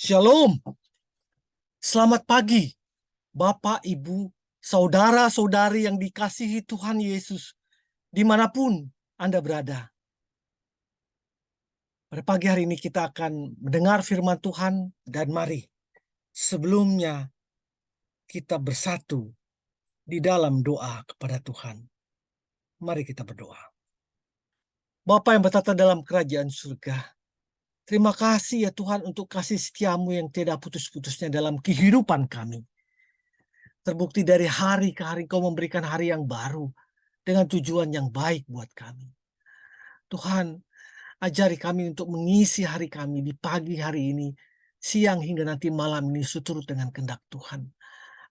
Shalom, selamat pagi, Bapak, Ibu, saudara-saudari yang dikasihi Tuhan Yesus, dimanapun Anda berada. Pada pagi hari ini kita akan mendengar firman Tuhan, dan mari sebelumnya kita bersatu di dalam doa kepada Tuhan. Mari kita berdoa. Bapa yang bertata dalam kerajaan surga, terima kasih ya Tuhan untuk kasih setiamu yang tidak putus-putusnya dalam kehidupan kami. Terbukti dari hari ke hari Kau memberikan hari yang baru dengan tujuan yang baik buat kami. Tuhan, ajari kami untuk mengisi hari kami di pagi hari ini, siang hingga nanti malam ini seturut dengan kehendak Tuhan.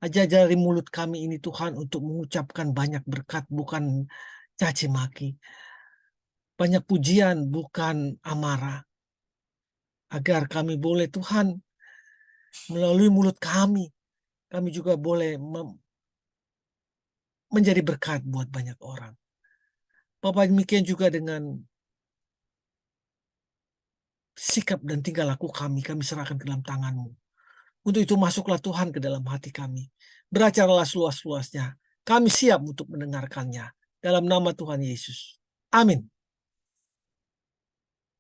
Ajari mulut kami ini Tuhan untuk mengucapkan banyak berkat, bukan caci maki. Banyak pujian, bukan amarah. Agar kami boleh Tuhan, melalui mulut kami juga boleh menjadi berkat buat banyak orang. Bapak, demikian juga dengan sikap dan tingkah laku kami serahkan ke dalam tangan-Mu. Untuk itu masuklah Tuhan ke dalam hati kami. Beracaralah seluas-luasnya. Kami siap untuk mendengarkannya. Dalam nama Tuhan Yesus. Amin.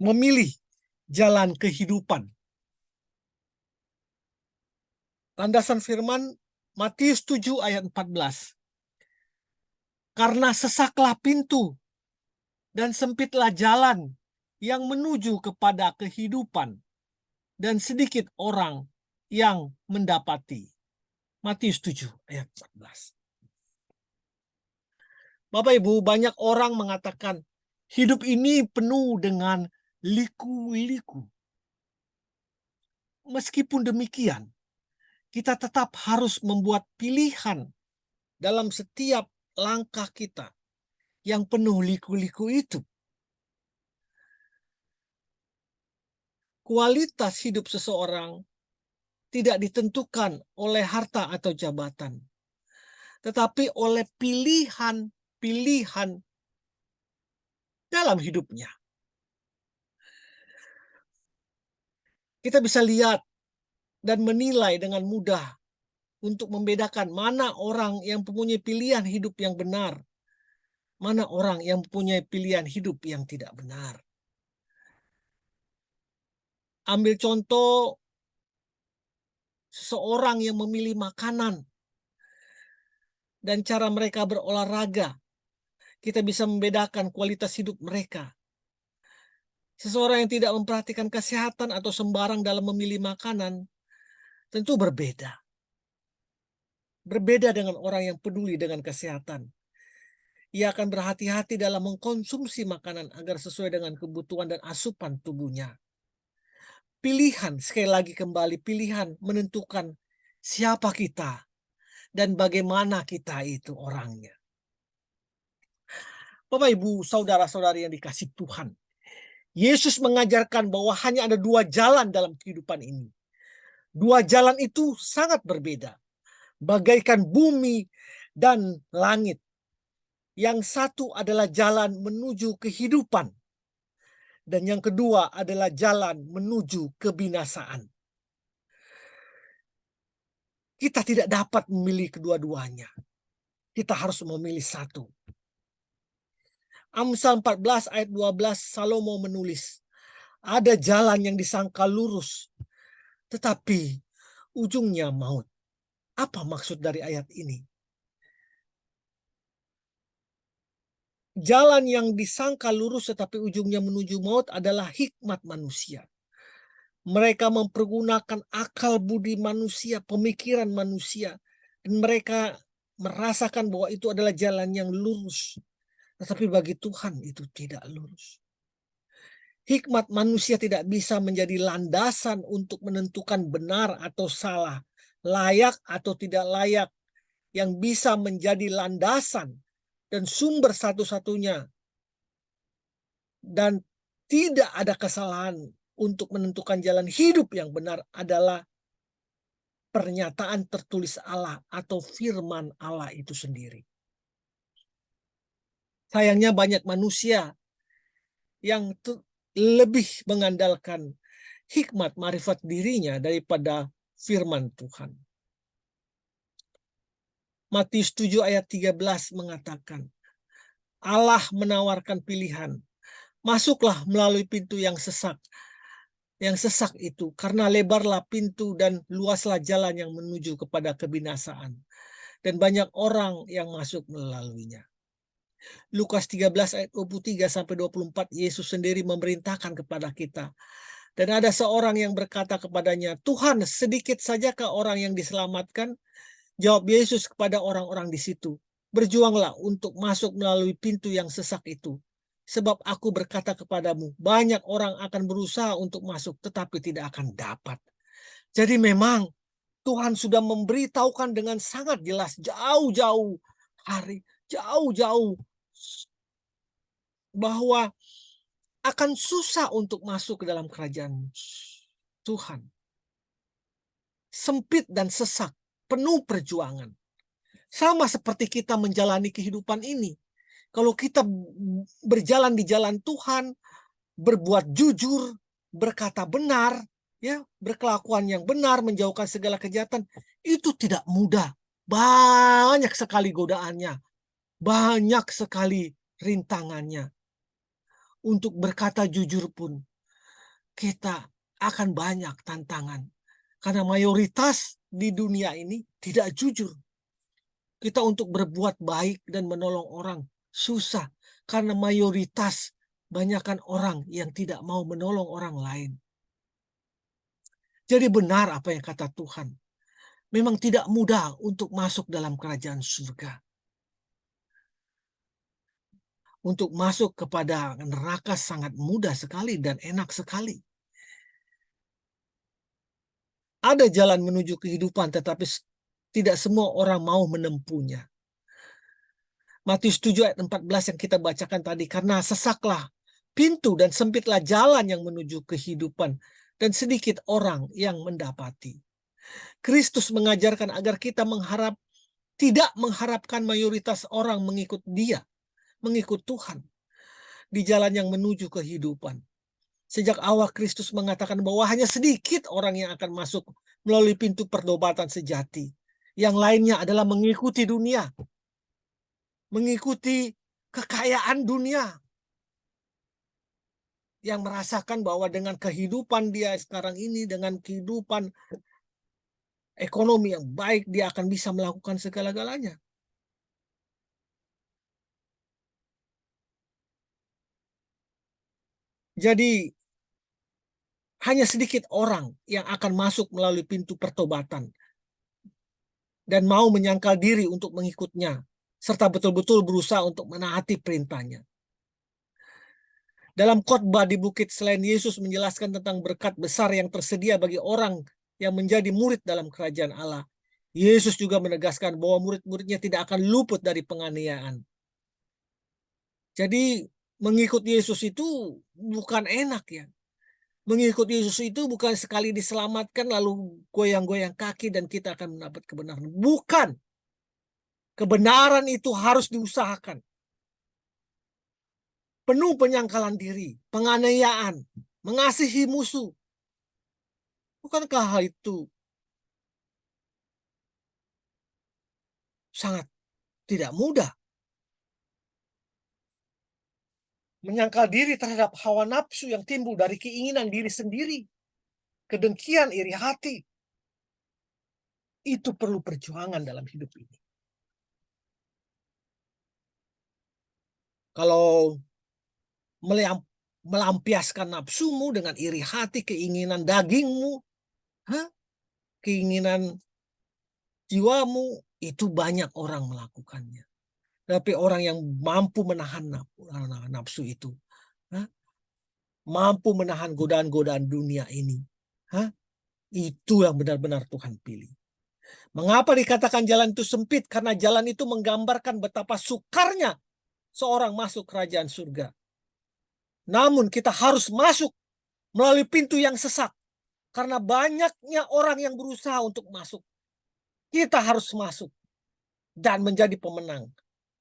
Memilih jalan kehidupan. Landasan firman Matius 7 ayat 14. Karena sesaklah pintu dan sempitlah jalan yang menuju kepada kehidupan, dan sedikit orang yang mendapati. Matius 7 ayat 14. Bapak Ibu, banyak orang mengatakan hidup ini penuh dengan liku-liku. Meskipun demikian, kita tetap harus membuat pilihan dalam setiap langkah kita yang penuh liku-liku itu. Kualitas hidup seseorang tidak ditentukan oleh harta atau jabatan, tetapi oleh pilihan-pilihan dalam hidupnya. Kita bisa lihat dan menilai dengan mudah untuk membedakan mana orang yang mempunyai pilihan hidup yang benar, mana orang yang mempunyai pilihan hidup yang tidak benar. Ambil contoh seseorang yang memilih makanan dan cara mereka berolahraga. Kita bisa membedakan kualitas hidup mereka. Seseorang yang tidak memperhatikan kesehatan atau sembarang dalam memilih makanan tentu berbeda. Berbeda dengan orang yang peduli dengan kesehatan. Ia akan berhati-hati dalam mengkonsumsi makanan agar sesuai dengan kebutuhan dan asupan tubuhnya. Pilihan, sekali lagi kembali, pilihan menentukan siapa kita dan bagaimana kita itu orangnya. Bapak, Ibu, saudara-saudari yang dikasih Tuhan, Yesus mengajarkan bahwa hanya ada dua jalan dalam kehidupan ini. Dua jalan itu sangat berbeda, bagaikan bumi dan langit. Yang satu adalah jalan menuju kehidupan, dan yang kedua adalah jalan menuju kebinasaan. Kita tidak dapat memilih kedua-duanya. Kita harus memilih satu. Amsal 14 ayat 12, Salomo menulis, ada jalan yang disangka lurus, tetapi ujungnya maut. Apa maksud dari ayat ini? Jalan yang disangka lurus tetapi ujungnya menuju maut adalah hikmat manusia. Mereka mempergunakan akal budi manusia, pemikiran manusia, dan mereka merasakan bahwa itu adalah jalan yang lurus. Tetapi bagi Tuhan itu tidak lurus. Hikmat manusia tidak bisa menjadi landasan untuk menentukan benar atau salah, layak atau tidak layak. Yang bisa menjadi landasan dan sumber satu-satunya dan tidak ada kesalahan untuk menentukan jalan hidup yang benar adalah pernyataan tertulis Allah atau firman Allah itu sendiri. Sayangnya banyak manusia yang lebih mengandalkan hikmat marifat dirinya daripada firman Tuhan. Matius 7 ayat 13 mengatakan, Allah menawarkan pilihan. Masuklah melalui pintu yang sesak. Yang sesak itu karena lebarlah pintu dan luaslah jalan yang menuju kepada kebinasaan. Dan banyak orang yang masuk melaluinya. Lukas 13 ayat 23 sampai 24, Yesus sendiri memerintahkan kepada kita. Dan ada seorang yang berkata kepadanya, Tuhan, sedikit sajakah orang yang diselamatkan? Jawab Yesus kepada orang-orang di situ, berjuanglah untuk masuk melalui pintu yang sesak itu. Sebab aku berkata kepadamu, banyak orang akan berusaha untuk masuk, tetapi tidak akan dapat. Jadi memang Tuhan sudah memberitahukan dengan sangat jelas, jauh-jauh hari, jauh-jauh, bahwa akan susah untuk masuk ke dalam kerajaan Tuhan. Sempit dan sesak, penuh perjuangan. Sama seperti kita menjalani kehidupan ini. Kalau kita berjalan di jalan Tuhan, berbuat jujur, berkata benar, ya, berkelakuan yang benar, menjauhkan segala kejahatan, itu tidak mudah. Banyak sekali godaannya, banyak sekali rintangannya. Untuk berkata jujur pun, kita akan banyak tantangan. Karena mayoritas di dunia ini tidak jujur. Kita untuk berbuat baik dan menolong orang susah. Karena mayoritas banyakkan orang yang tidak mau menolong orang lain. Jadi benar apa yang kata Tuhan. Memang tidak mudah untuk masuk dalam kerajaan surga. Untuk masuk kepada neraka sangat mudah sekali dan enak sekali. Ada jalan menuju kehidupan, tetapi tidak semua orang mau menempuhnya. Matius 7 ayat 14 yang kita bacakan tadi, karena sesaklah pintu dan sempitlah jalan yang menuju kehidupan, dan sedikit orang yang mendapati. Kristus mengajarkan agar kita tidak mengharapkan mayoritas orang mengikut Dia, mengikut Tuhan di jalan yang menuju kehidupan. Sejak awal Kristus mengatakan bahwa hanya sedikit orang yang akan masuk melalui pintu pertobatan sejati. Yang lainnya adalah mengikuti dunia, mengikuti kekayaan dunia, yang merasakan bahwa dengan kehidupan dia sekarang ini, dengan kehidupan ekonomi yang baik, dia akan bisa melakukan segala-galanya. Jadi hanya sedikit orang yang akan masuk melalui pintu pertobatan dan mau menyangkal diri untuk mengikutnya, serta betul-betul berusaha untuk menaati perintahnya. Dalam khotbah di Bukit Selain, Yesus menjelaskan tentang berkat besar yang tersedia bagi orang yang menjadi murid dalam kerajaan Allah. Yesus juga menegaskan bahwa murid-muridnya tidak akan luput dari penganiayaan. Jadi mengikut Yesus itu bukan enak ya. Mengikut Yesus itu bukan sekali diselamatkan lalu goyang-goyang kaki dan kita akan mendapat kebenaran. Bukan. Kebenaran itu harus diusahakan. Penuh penyangkalan diri, penganiayaan, mengasihi musuh. Bukankah hal itu sangat tidak mudah? Menyangkal diri terhadap hawa nafsu yang timbul dari keinginan diri sendiri. Kedengkian, iri hati. Itu perlu perjuangan dalam hidup ini. Kalau melampiaskan nafsumu dengan iri hati, keinginan dagingmu, keinginan jiwamu, itu banyak orang melakukannya. Tapi orang yang mampu menahan nafsu itu, mampu menahan godaan-godaan dunia ini, itu yang benar-benar Tuhan pilih. Mengapa dikatakan jalan itu sempit? Karena jalan itu menggambarkan betapa sukarnya seorang masuk kerajaan surga. Namun kita harus masuk melalui pintu yang sesak. Karena banyaknya orang yang berusaha untuk masuk. Kita harus masuk dan menjadi pemenang.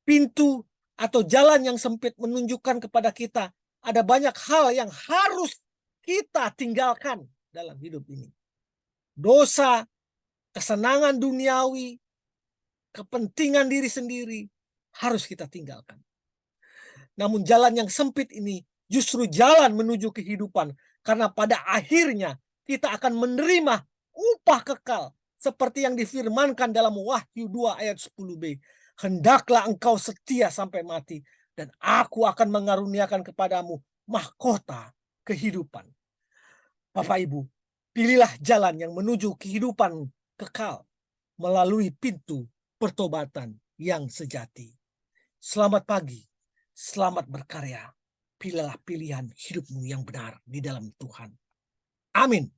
Pintu atau jalan yang sempit menunjukkan kepada kita ada banyak hal yang harus kita tinggalkan dalam hidup ini. Dosa, kesenangan duniawi, kepentingan diri sendiri harus kita tinggalkan. Namun jalan yang sempit ini justru jalan menuju kehidupan, karena pada akhirnya kita akan menerima upah kekal seperti yang difirmankan dalam Wahyu 2 ayat 10b. Hendaklah engkau setia sampai mati, dan aku akan mengaruniakan kepadamu mahkota kehidupan. Bapak Ibu, pilihlah jalan yang menuju kehidupan kekal melalui pintu pertobatan yang sejati. Selamat pagi, selamat berkarya. Pilihlah pilihan hidupmu yang benar di dalam Tuhan. Amin.